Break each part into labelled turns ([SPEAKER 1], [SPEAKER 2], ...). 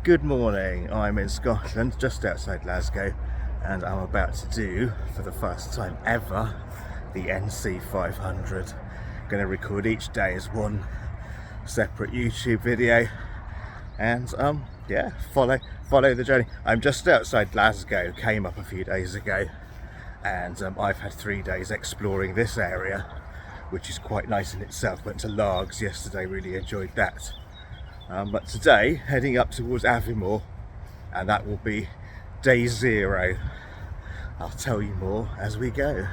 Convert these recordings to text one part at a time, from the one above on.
[SPEAKER 1] Good morning, I'm in Scotland, just outside Glasgow, and I'm about to do, for the first time ever, the NC500. Going to record each day as one separate YouTube video, and yeah, follow the journey. I'm just outside Glasgow, came up a few days ago, and I've had 3 days exploring this area, which is quite nice in itself. Went to Largs yesterday, really enjoyed that. But today, heading up towards Aviemore, and that will be day 0. I'll tell you more as we go.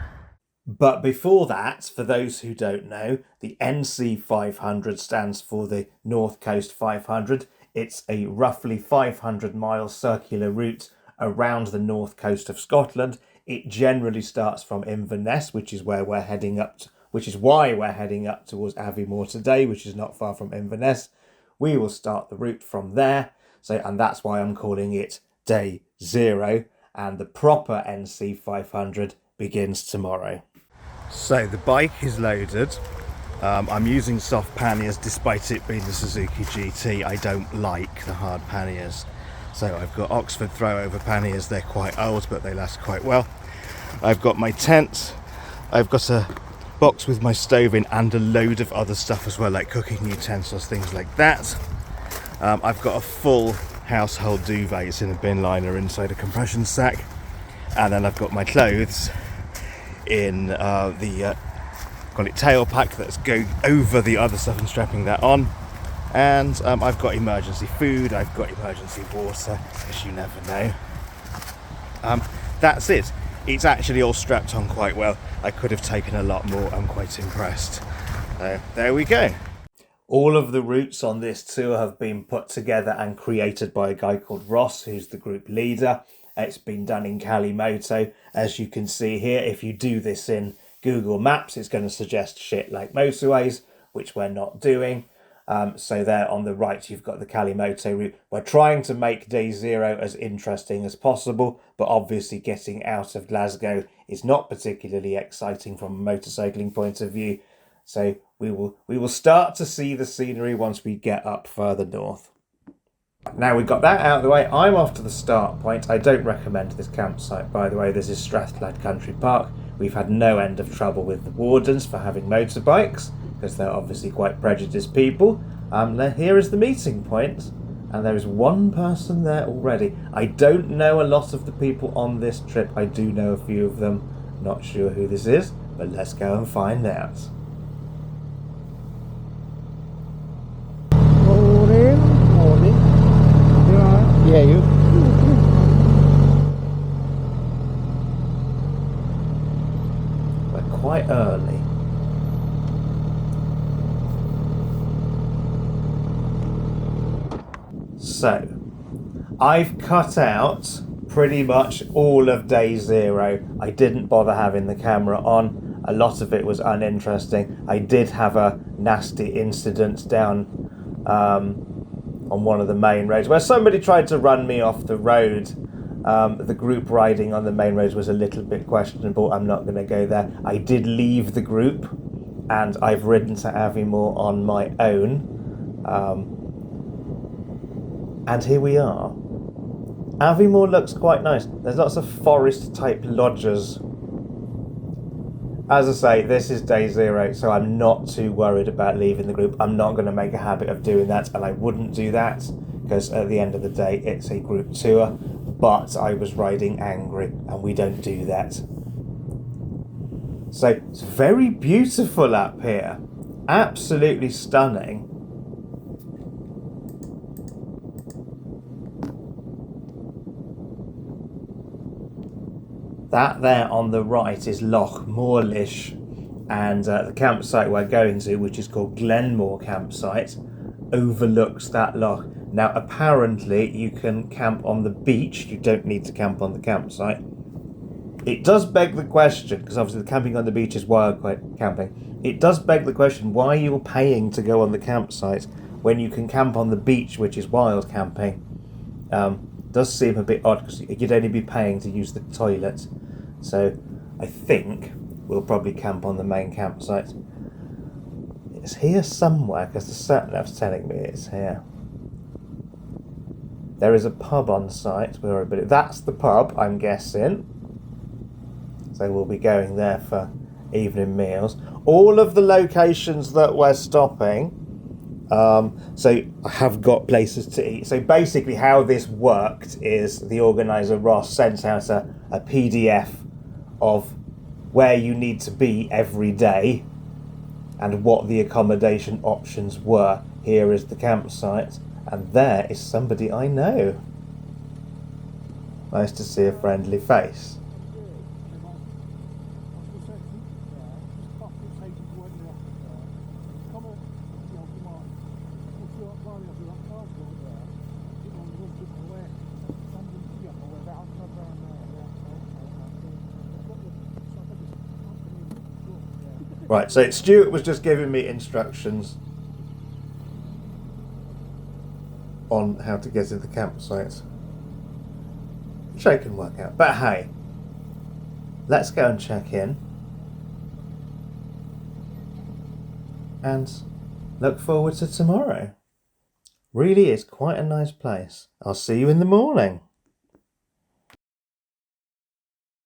[SPEAKER 1] But before that, for those who don't know, the NC500 stands for the North Coast 500. It's a roughly 500-mile circular route around the north coast of Scotland. It generally starts from Inverness, which is where we're heading up to, which is why we're heading up towards Aviemore today, which is not far from Inverness. We will start the route from there, and that's why I'm calling it day 0, and the proper NC500 begins tomorrow. So the bike is loaded. I'm using soft panniers despite it being the Suzuki GT. I don't like the hard panniers. So I've got Oxford throw-over panniers. They're quite old, but they last quite well. I've got my tent. I've got a box with my stove in and a load of other stuff as well, like cooking utensils, things like that. I've got a full household duvet. It's in a bin liner inside a compression sack, and then I've got my clothes in the call it tail pack that's going over the other stuff and strapping that on. And I've got emergency food, I've got emergency water, because you never know. That's it. It's actually all strapped on quite well. I could have taken a lot more. I'm quite impressed. There we go. All of the routes on this tour have been put together and created by a guy called Ross, who's the group leader. It's been done in Kalimoto. As you can see here, if you do this in Google Maps, it's going to suggest shit like motorways, which we're not doing. So there on the right, you've got the Kalimoto route. We're trying to make day 0 as interesting as possible, but obviously getting out of Glasgow is not particularly exciting from a motorcycling point of view. So we will start to see the scenery once we get up further north. Now we've got that out of the way, I'm off to the start point. I don't recommend this campsite, by the way. This is Strathclyde Country Park. We've had no end of trouble with the wardens for having motorbikes, because they're obviously quite prejudiced people. Here is the meeting point, and there is one person there already. I don't know a lot of the people on this trip. I do know a few of them. Not sure who this is, but let's go and find out.
[SPEAKER 2] Morning. You alright? Yeah, you?
[SPEAKER 1] We're quite early. So, I've cut out pretty much all of day 0. I didn't bother having the camera on. A lot of it was uninteresting. I did have a nasty incident down on one of the main roads where somebody tried to run me off the road. The group riding on the main roads was a little bit questionable. I'm not going to go there. I did leave the group, and I've ridden to Aviemore on my own. And here we are. Aviemore looks quite nice. There's lots of forest-type lodges. As I say, this is day 0, so I'm not too worried about leaving the group. I'm not going to make a habit of doing that, and I wouldn't do that, because at the end of the day, it's a group tour. But I was riding angry, and we don't do that. So, it's very beautiful up here. Absolutely stunning. That there on the right is Loch Morlish, and the campsite we're going to, which is called Glenmore Campsite, overlooks that loch. Now, apparently, you can camp on the beach. You don't need to camp on the campsite. It does beg the question, because obviously the camping on the beach is wild camping. It does beg the question, why you're paying to go on the campsite when you can camp on the beach, which is wild camping. Does seem a bit odd, because you'd only be paying to use the toilet. So I think we'll probably camp on the main campsite. It's here somewhere, because the sat nav's telling me it's here. There is a pub on site. That's the pub, I'm guessing. So we'll be going there for evening meals. All of the locations that we're stopping, so I have got places to eat. So basically how this worked is the organiser Ross sends out a PDF of where you need to be every day and what the accommodation options were. Here is the campsite, and there is somebody I know. Nice to see a friendly face. Right, so Stuart was just giving me instructions on how to get to the campsite, which I can work out. But hey, let's go and check in and look forward to tomorrow. Really is quite a nice place. I'll see you in the morning.